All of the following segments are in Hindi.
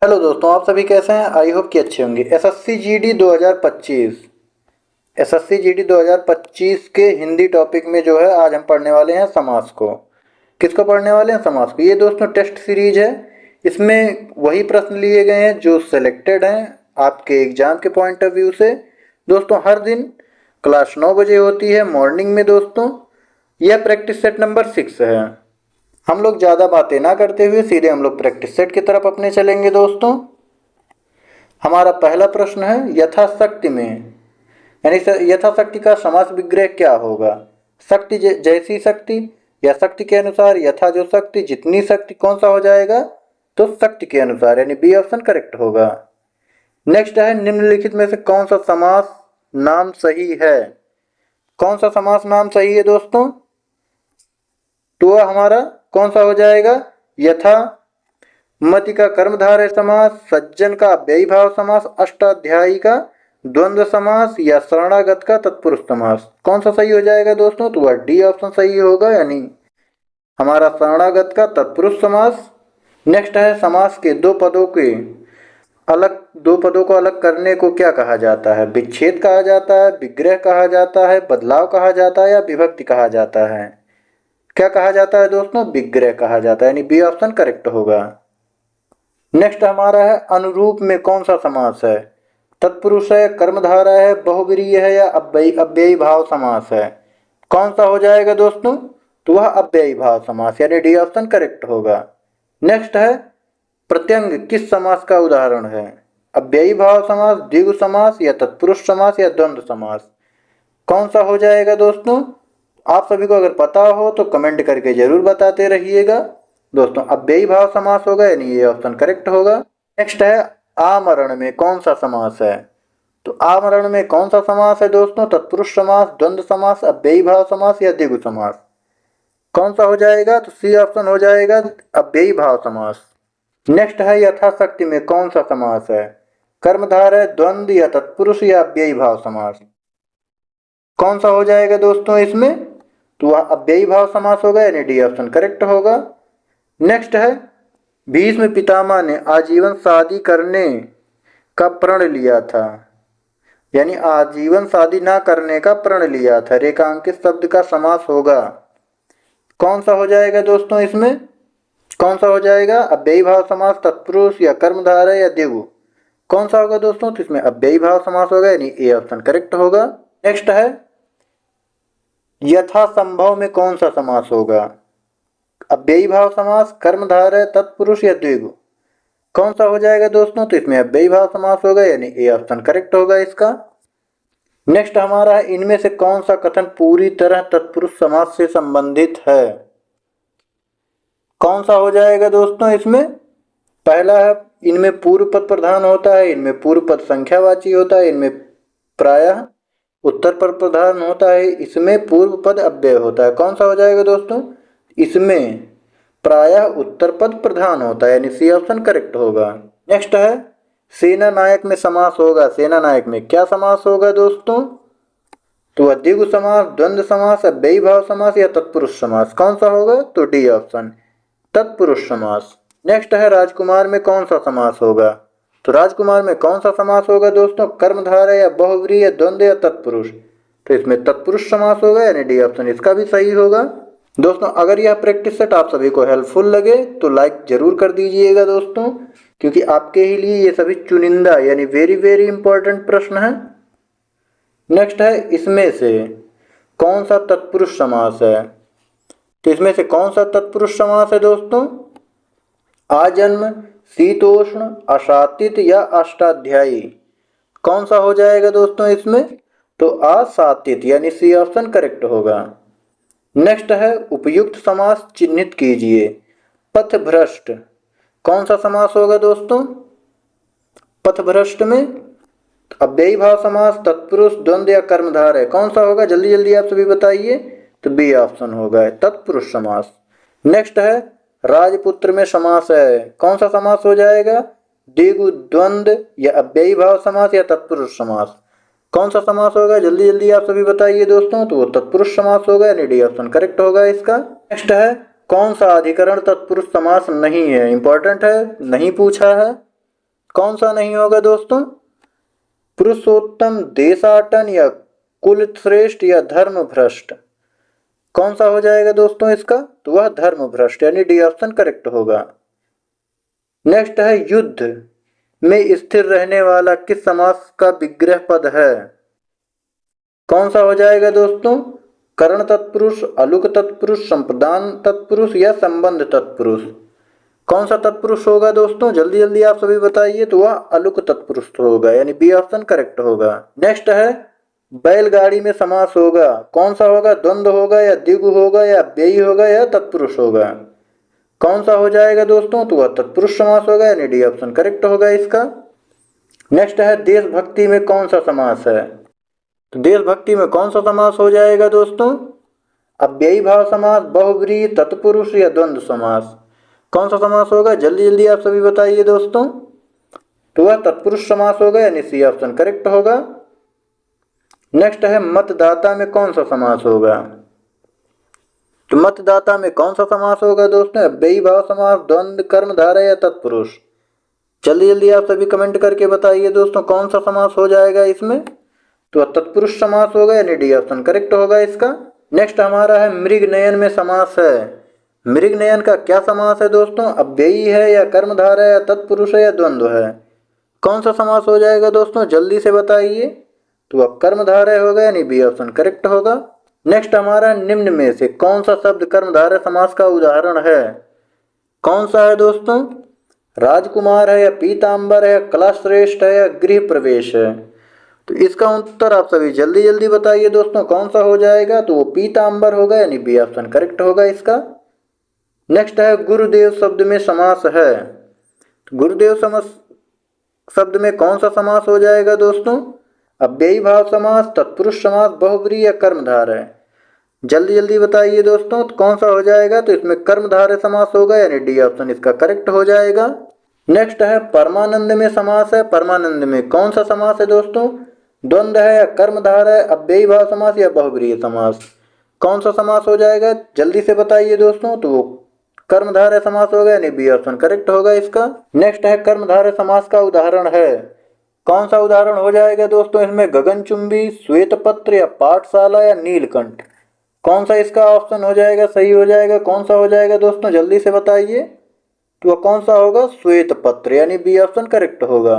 हेलो दोस्तों, आप सभी कैसे हैं? आई होप कि अच्छे होंगे। एसएससी जीडी 2025 के हिंदी टॉपिक में जो है आज हम पढ़ने वाले हैं समास को। किसको पढ़ने वाले हैं? समास को। ये दोस्तों टेस्ट सीरीज है। इसमें वही प्रश्न लिए गए हैं जो सिलेक्टेड हैं आपके एग्जाम के पॉइंट ऑफ व्यू से। दोस्तों हर दिन क्लास 9 बजे होती है मॉर्निंग में दोस्तों। यह प्रैक्टिस सेट नंबर 6 है। हम लोग ज़्यादा बातें ना करते हुए सीधे हम लोग प्रैक्टिस सेट की तरफ अपने चलेंगे दोस्तों। हमारा पहला प्रश्न है यथाशक्ति में, यानी यथाशक्ति का समास विग्रह क्या होगा? शक्ति जैसी शक्ति या शक्ति के अनुसार, यथा जो शक्ति, जितनी शक्ति, कौन सा हो जाएगा? तो शक्ति के अनुसार, यानी बी ऑप्शन करेक्ट होगा। नेक्स्ट है निम्नलिखित में से कौन सा समास नाम सही है? कौन सा समास नाम सही है दोस्तों? तो हमारा कौन सा हो जाएगा? यथा मति का कर्मधारय समास, सज्जन का अव्ययी भाव समास, अष्टाध्यायी का द्वंद्व समास या शरणागत का तत्पुरुष समास। कौन सा सही हो जाएगा दोस्तों? तो वह डी ऑप्शन सही होगा, यानी हमारा शरणागत का तत्पुरुष समास। नेक्स्ट है समास के दो पदों को अलग करने को क्या कहा जाता है? विच्छेद कहा जाता है, विग्रह कहा जाता है, बदलाव कहा जाता है या विभक्ति कहा जाता है? क्या कहा जाता है दोस्तों? विग्रह कहा जाता है, यानी बी ऑप्शन करेक्ट होगा। नेक्स्ट हमारा है अनुरूप में कौन सा समास है? तत्पुरुष है, कर्मधारय है, बहुव्रीहि है या अव्ययी भाव समास है? कौन सा हो जाएगा दोस्तों? तो वह अव्ययी भाव समास, यानी डी ऑप्शन करेक्ट होगा। नेक्स्ट है प्रत्यंग किस समास का उदाहरण है? अव्ययी भाव समास, द्विगु समास या तत्पुरुष समास या द्वंद्व समास? कौन सा हो जाएगा दोस्तों? आप सभी को अगर पता हो तो कमेंट करके जरूर बताते रहिएगा। दोस्तों अव्ययी भाव समास होगा, यानी ये ऑप्शन करेक्ट होगा। नेक्स्ट है आमरण में कौन सा समास है? तो आमरण में कौन सा समास है दोस्तों? तत्पुरुष समास, द्वंद्व समास, अव्ययी भाव समास या द्विगु समास? कौन सा हो जाएगा? तो सी ऑप्शन हो जाएगा, अव्ययी भाव समास। नेक्स्ट है यथाशक्ति में कौन सा समास है? कर्मधारय, द्वंद्व या तत्पुरुष या अव्ययी भाव समास? कौन सा हो जाएगा दोस्तों इसमें? तो वह अव्ययी भाव समास होगा, यानी डी ऑप्शन करेक्ट होगा। नेक्स्ट है भीष्म पितामह ने आजीवन शादी करने का प्रण लिया था, यानी आजीवन शादी ना करने का प्रण लिया था। रेखांकित शब्द का समास होगा। कौन सा हो जाएगा दोस्तों इसमें? कौन सा हो जाएगा? अव्ययी भाव समास, तत्पुरुष या कर्मधारय या द्विगु? कौन सा होगा दोस्तों? तो इसमें अव्ययी भाव समास होगा, यानी ए ऑप्शन करेक्ट होगा। नेक्स्ट है यथासंभव में कौन सा समास होगा? अव्ययी भाव समास, कर्मधारय, तत्पुरुष या द्विगु? कौन सा हो जाएगा दोस्तों? तो इसमें अव्ययी भाव समास होगा, यानी ए ऑप्शन करेक्ट होगा इसका। नेक्स्ट हमारा है इनमें से कौन सा कथन पूरी तरह तत्पुरुष समास से संबंधित है? कौन सा हो जाएगा दोस्तों इसमें? पहला है इनमें पूर्व पद प्रधान होता है, इनमें पूर्व पद संख्यावाची होता है, इनमें प्रायः उत्तर पद प्रधान होता है, इसमें पूर्व पद अव्यय होता है। कौन सा हो जाएगा दोस्तों? इसमें प्रायः उत्तर पद प्रधान होता है, यानी सी ऑप्शन करेक्ट होगा। नेक्स्ट है सेना नायक में समास होगा। सेना नायक में क्या समास होगा दोस्तों? तो द्विगु समास, द्वंद्व समास, अव्ययी भाव समास या तत्पुरुष समास? कौन सा होगा? तो डी ऑप्शन, तत्पुरुष समास। नेक्स्ट है राजकुमार में कौन सा समास होगा? तो राजकुमार में कौन सा समास होगा दोस्तों? कर्मधारय या बहुव्रीहि या द्वंद्व या तत्पुरुष? तो इसमें तत्पुरुष समास होगा, यानी डी ऑप्शन इसका भी सही होगा। दोस्तों अगर यह प्रैक्टिस सेट आप सभी को हेल्पफुल लगे तो लाइक जरूर कर दीजिएगा दोस्तों, क्योंकि आपके ही लिए ये सभी चुनिंदा यानी वेरी वेरी इंपॉर्टेंट प्रश्न है। नेक्स्ट है इसमें से कौन सा तत्पुरुष समास है? तो इसमें से कौन सा तत्पुरुष समास है दोस्तों? आजन्म, शीतोष्ण, अशातित या अष्टाध्यायी? कौन सा हो जाएगा दोस्तों इसमें? तो अशातित, यानी सी ऑप्शन करेक्ट होगा। नेक्स्ट है उपयुक्त समास चिन्हित कीजिए। पथभ्रष्ट कौन सा समास होगा दोस्तों? पथभ्रष्ट में अव्ययी भाव समास, तत्पुरुष, द्वंद्व या कर्मधारय? कौन सा होगा? जल्दी जल्दी आप सभी बताइए। तो बी ऑप्शन होगा, तत्पुरुष समास। नेक्स्ट है राजपुत्र में समास है। कौन सा समास हो जाएगा? द्विगु, द्वंद्व या अव्ययी भाव समास या तत्पुरुष समास? कौन सा समास होगा? जल्दी जल्दी आप सभी बताइए दोस्तों। तो वो तत्पुरुष समास होगा, यानी डी ऑप्शन करेक्ट होगा इसका। नेक्स्ट है कौन सा अधिकरण तत्पुरुष समास नहीं है? इंपॉर्टेंट है, नहीं पूछा है। कौन सा नहीं होगा दोस्तों? पुरुषोत्तम, देशाटन या कुलश्रेष्ठ या धर्म भ्रष्ट। कौन सा हो जाएगा दोस्तों इसका? तो वह धर्म भ्रष्ट, यानी डी ऑप्शन करेक्ट होगा। नेक्स्ट है युद्ध में स्थिर रहने वाला किस समास का विग्रह पद है? कौन सा हो जाएगा दोस्तों? करण तत्पुरुष, अलुक तत्पुरुष, संप्रदान तत्पुरुष या संबंध तत्पुरुष। कौन सा तत्पुरुष होगा दोस्तों? जल्दी जल्दी आप सभी बताइए। तो वह अलुक तत्पुरुष होगा, यानी बी ऑप्शन करेक्ट होगा। नेक्स्ट है बैलगाड़ी में समास होगा, कौन सा होगा? द्वंद्व होगा या द्विगु होगा या व्ययी होगा या तत्पुरुष होगा? कौन सा हो जाएगा दोस्तों? तो वह तत्पुरुष समास होगा, यानी डी ऑप्शन करेक्ट होगा इसका। नेक्स्ट है देशभक्ति में कौन सा समास है? तो देशभक्ति में कौन सा समास हो जाएगा दोस्तों? अव्ययी भाव समास, बहुब्रीहि, तत्पुरुष या द्वंद्व समास। कौन सा समास होगा? जल्दी जल्दी आप सभी बताइए दोस्तों। तो वह तत्पुरुष समास होगा, यानी सी ऑप्शन करेक्ट होगा। नेक्स्ट है मतदाता में कौन सा समास होगा? तो मतदाता में कौन सा समास होगा दोस्तों? अव्ययी भाव समास, द्वंद्व, कर्मधारय या तत्पुरुष। जल्दी जल्दी आप सभी कमेंट करके बताइए दोस्तों, कौन सा समास हो जाएगा इसमें? तो तत्पुरुष समास होगा, यानी डी ऑप्शन करेक्ट होगा इसका। नेक्स्ट हमारा है मृग नयन में समास है। मृग नयन का क्या समास है दोस्तों? अव्ययी है या कर्मधारय है या तत्पुरुष है या द्वंद्व है? कौन सा समास हो जाएगा दोस्तों? जल्दी से बताइए। तो अब कर्मधारय होगा, यानी बी ऑप्शन करेक्ट होगा। नेक्स्ट हमारा निम्न में से कौन सा शब्द कर्मधारय समास का उदाहरण है? कौन सा है दोस्तों? राजकुमार है या पीताम्बर है या कलाश्रेष्ठ है या गृह प्रवेश है? तो इसका उत्तर आप सभी जल्दी जल्दी बताइए दोस्तों, कौन सा हो जाएगा? तो वो पीताम्बर होगा, यानी बी ऑप्शन करेक्ट होगा इसका। नेक्स्ट है गुरुदेव शब्द में समास है। तो गुरुदेव शब्द में कौन सा समास हो जाएगा दोस्तों? अव्ययी भाव समास, तत्पुरुष समास, बहुब्रीहि या कर्मधारय। जल्दी जल्दी बताइए दोस्तों, तो कौन सा हो जाएगा? तो इसमें कर्मधारय समास होगा, यानी डी ऑप्शन इसका करेक्ट हो जाएगा। नेक्स्ट है परमानंद में समास है। परमानंद में कौन सा समास है दोस्तों? द्वंद्व है या कर्मधारय, अव्ययी भाव समास या बहुब्रीहि समास? कौन सा समास हो जाएगा? जल्दी से बताइए दोस्तों। तो वो कर्मधारय समास होगा, यानी बी ऑप्शन करेक्ट होगा इसका। नेक्स्ट है कर्मधारय समास का उदाहरण है। कौन सा उदाहरण हो जाएगा दोस्तों इसमें? गगनचुंबी, श्वेतपत्र या पाठशाला या नीलकंठ। कौन सा इसका ऑप्शन हो जाएगा, सही हो जाएगा? कौन सा हो जाएगा दोस्तों? जल्दी से बताइए। तो कौन सा होगा? श्वेतपत्र, यानी बी ऑप्शन करेक्ट होगा।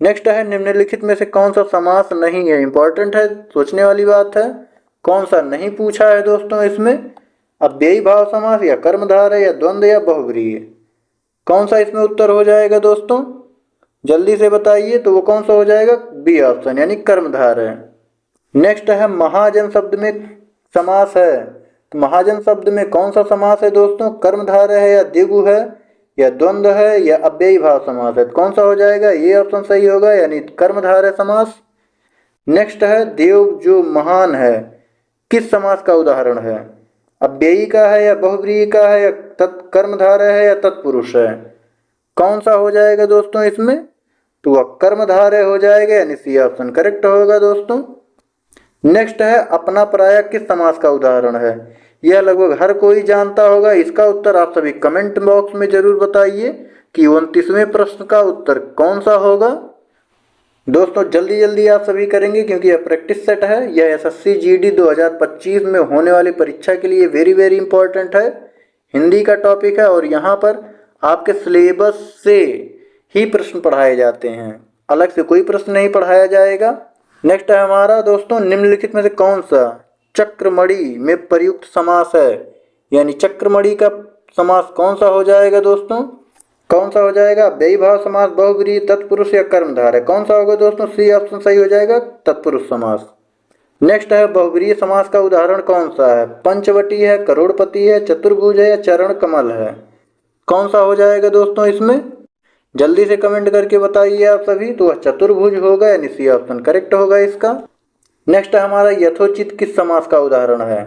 नेक्स्ट है निम्नलिखित में से कौन सा समास नहीं है? इंपॉर्टेंट है, सोचने वाली बात है। कौन सा नहीं पूछा है दोस्तों इसमें? अव्ययी भाव समास या कर्मधारय या द्वंद्व या बहुब्रीहि? कौन सा इसमें उत्तर हो जाएगा दोस्तों? जल्दी से बताइए। तो वो कौन सा हो जाएगा? बी ऑप्शन, यानी कर्मधारय। नेक्स्ट है महाजन शब्द में समास है। तो महाजन शब्द में कौन सा समास है दोस्तों? कर्मधारय है या द्विगु है या द्वंद्व है या अव्ययी भाव समास है? तो कौन सा हो जाएगा? ये ऑप्शन सही होगा, यानी कर्मधारय समास। नेक्स्ट है देव जो महान है, किस समास का उदाहरण है? अव्ययी का है या बहुब्रीहि का है या कर्मधारय है या तत्पुरुष है? कौन सा हो जाएगा दोस्तों इसमें? तो वह कर्मधारय हो जाएगा, यानी सी ऑप्शन करेक्ट होगा दोस्तों। नेक्स्ट है अपना पराया किस समास का उदाहरण है? यह लगभग हर कोई जानता होगा। इसका उत्तर आप सभी कमेंट बॉक्स में जरूर बताइए कि 29वें प्रश्न का उत्तर कौन सा होगा। दोस्तों जल्दी जल्दी आप सभी करेंगे, क्योंकि यह प्रैक्टिस सेट है। यह एसएससी जीडी 2025 में होने वाली परीक्षा के लिए वेरी वेरी इंपॉर्टेंट है। हिंदी का टॉपिक है और यहाँ पर आपके सिलेबस से ही प्रश्न पढ़ाए जाते हैं, अलग से कोई प्रश्न नहीं पढ़ाया जाएगा। नेक्स्ट है हमारा दोस्तों निम्नलिखित में से कौन सा चक्रमणि में प्रयुक्त समास है? यानी चक्रमणि का समास कौन सा हो जाएगा दोस्तों? कौन सा हो जाएगा? अव्ययी भाव समास, बहुब्रीहि, तत्पुरुष या कर्मधारय? कौन सा होगा दोस्तों? सी ऑप्शन सही हो जाएगा, तत्पुरुष समास। नेक्स्ट है बहुब्रीहि समास का उदाहरण कौन सा है? पंचवटी है, करोड़पति है, चतुर्भुज है या चरण कमल है? कौन सा हो जाएगा दोस्तों इसमें? जल्दी से कमेंट करके बताइए आप सभी। तो वह चतुर्भुज होगा, यानी सी ऑप्शन करेक्ट होगा इसका। नेक्स्ट है हमारा यथोचित किस समास का उदाहरण है?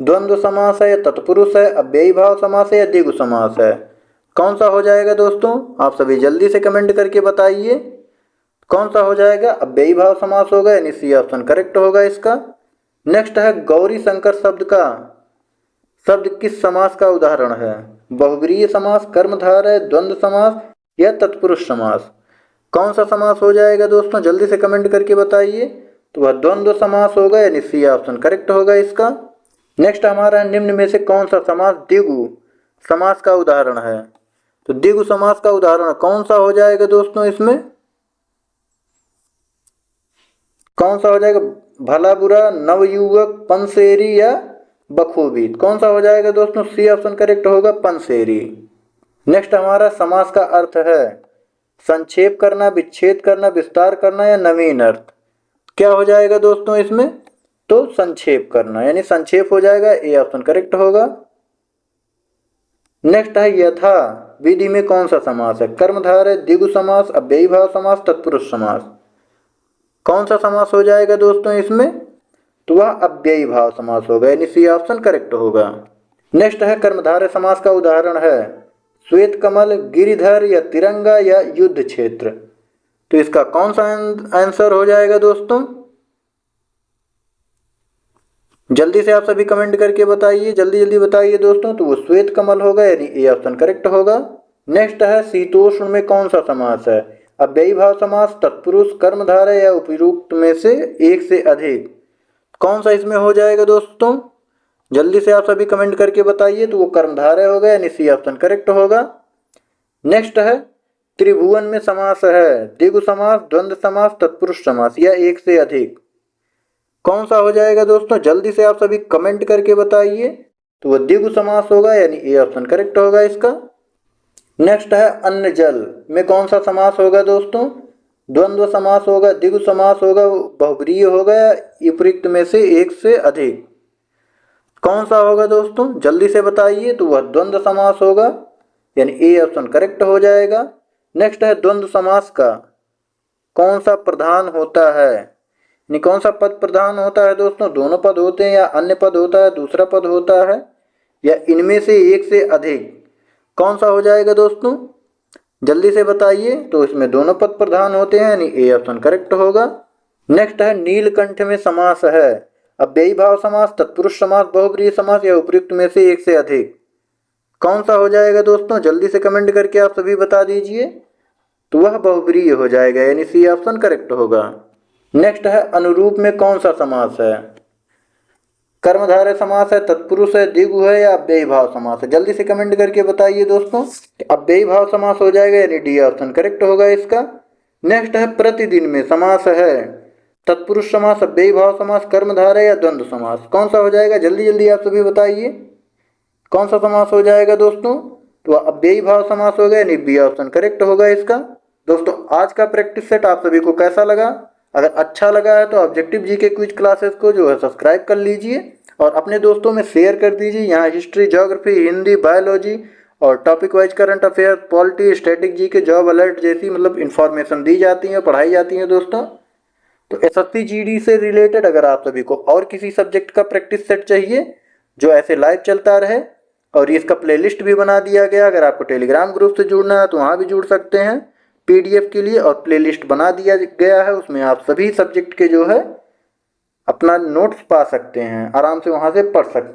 द्वंद्व समास है या तत्पुरुष है, अव्ययी भाव समास है या द्विगु समास है? कौन सा हो जाएगा दोस्तों? आप सभी जल्दी से कमेंट करके बताइए कौन सा हो जाएगा? अव्ययी भाव समास होगा, यानी सी ऑप्शन करेक्ट होगा इसका। नेक्स्ट है गौरी शंकर शब्द किस समास का उदाहरण है? बहुब्रीहि समास, कर्मधारय, द्वंद्व समास या तत्पुरुष समास? कौन सा समास हो जाएगा दोस्तों, जल्दी से कमेंट करके बताइए। तो वह द्वंद्व समास होगा, यानी सी ऑप्शन करेक्ट होगा इसका। नेक्स्ट हमारा निम्न में से कौन सा समास द्विगु समास का उदाहरण है। तो द्विगु समास का उदाहरण कौन सा हो जाएगा दोस्तों, इसमें कौन सा हो जाएगा, भला बुरा, नवयुवक, पंसेरी या बखूबी। कौन सा हो जाएगा दोस्तों, सी ऑप्शन करेक्ट होगा, पंसेरी। नेक्स्ट हमारा समास का अर्थ है संक्षेप करना, विच्छेद करना, विस्तार करना या नवीन अर्थ। क्या हो जाएगा दोस्तों इसमें, तो संक्षेप करना, यानी संक्षेप हो जाएगा, ए ऑप्शन करेक्ट होगा। नेक्स्ट है यथा विधि में कौन सा समास है। कर्मधारय, द्विगु समास, अव्ययीभाव समास, तत्पुरुष समास। कौन सा समास हो जाएगा दोस्तों इसमें, तो वह अव्ययीभाव समास होगा, यानी सी ऑप्शन करेक्ट होगा। नेक्स्ट है कर्मधारय समास का उदाहरण है श्वेत कमल, गिरिधर या तिरंगा या युद्ध क्षेत्र। तो इसका कौन सा आंसर हो जाएगा दोस्तों, जल्दी से आप सभी कमेंट करके बताइए, जल्दी जल्दी बताइए दोस्तों। तो वो श्वेत कमल होगा, यानी ए ऑप्शन करेक्ट होगा। नेक्स्ट है शीतोष्ण में कौन सा समास है। अव्ययीभाव समास, तत्पुरुष, कर्मधारय या उपयुक्त में से एक से अधिक। कौन सा इसमें हो जाएगा दोस्तों, जल्दी से आप सभी कमेंट करके बताइए। तो वो कर्मधारय होगा, यानी सी ऑप्शन करेक्ट होगा। नेक्स्ट है त्रिभुवन में समास है द्विगु समास, द्वंद्व समास, तत्पुरुष समास या एक से अधिक। कौन सा हो जाएगा दोस्तों, जल्दी से आप सभी कमेंट करके बताइए। तो वह द्विगु समास होगा, यानी ए ऑप्शन करेक्ट होगा इसका। नेक्स्ट है अन्न जल में कौन सा समास होगा दोस्तों, द्वंद्व समास होगा, द्विगु समास होगा, बहुब्रीहि होगा या विपरीत में से एक से अधिक। कौन सा होगा दोस्तों, जल्दी से बताइए। तो वह द्वंद्व समास होगा, यानी ए ऑप्शन करेक्ट हो जाएगा। नेक्स्ट है द्वंद्व समास का कौन सा प्रधान होता है, यानी कौन सा पद प्रधान होता है दोस्तों। दोनों पद होते हैं या अन्य पद होता है, दूसरा पद होता है या इनमें से एक से अधिक। कौन सा हो जाएगा दोस्तों, जल्दी से बताइए। तो इसमें दोनों पद प्रधान होते हैं, यानी ए ऑप्शन करेक्ट होगा। नेक्स्ट है नीलकंठ में समास है अव्ययीभाव समास, तत्पुरुष समास, बहुब्रीहि समास या उपयुक्त में से एक से अधिक। कौन सा हो जाएगा दोस्तों, जल्दी से कमेंट करके आप सभी बता दीजिए। तो वह बहुब्रीहि हो जाएगा, यानी सी ऑप्शन करेक्ट होगा। नेक्स्ट है अनुरूप में कौन सा समास है। कर्मधारय समास है, तत्पुरुष है, द्विगु है या अव्ययीभाव समास है। जल्दी से कमेंट करके बताइए दोस्तों। अव्ययीभाव समास हो जाएगा, यानी डी ऑप्शन करेक्ट होगा इसका। नेक्स्ट है प्रतिदिन में समास है तत्पुरुष समास, अव्ययीभाव समास, कर्मधारय या द्वंद्व समास। कौन सा हो जाएगा, जल्दी जल्दी आप सभी बताइए। कौन सा समास हो जाएगा दोस्तों, तो अव्ययीभाव समास होगा, यानी बी ऑप्शन करेक्ट होगा इसका। दोस्तों आज का प्रैक्टिस सेट आप सभी को कैसा लगा, अगर अच्छा लगा है तो ऑब्जेक्टिव जी के क्विज क्लासेस को जो है सब्सक्राइब कर लीजिए और अपने दोस्तों में शेयर कर दीजिए। यहाँ हिस्ट्री, ज्योग्राफी, हिंदी, बायोलॉजी और topic wise current affair, polity, static G के, जॉब अलर्ट जैसी मतलब इन्फॉर्मेशन दी जाती है, पढ़ाई जाती है दोस्तों। तो एसएससी जीडी से रिलेटेड अगर आप सभी को और किसी सब्जेक्ट का प्रैक्टिस सेट चाहिए जो ऐसे लाइव चलता रहे, और इसका प्लेलिस्ट भी बना दिया गया, अगर आपको टेलीग्राम ग्रुप से जुड़ना है तो वहाँ भी जुड़ सकते हैं पीडीएफ के लिए, और प्लेलिस्ट बना दिया गया है, उसमें आप सभी सब्जेक्ट के जो है अपना नोट्स पा सकते हैं, आराम से वहाँ से पढ़ सकते हैं।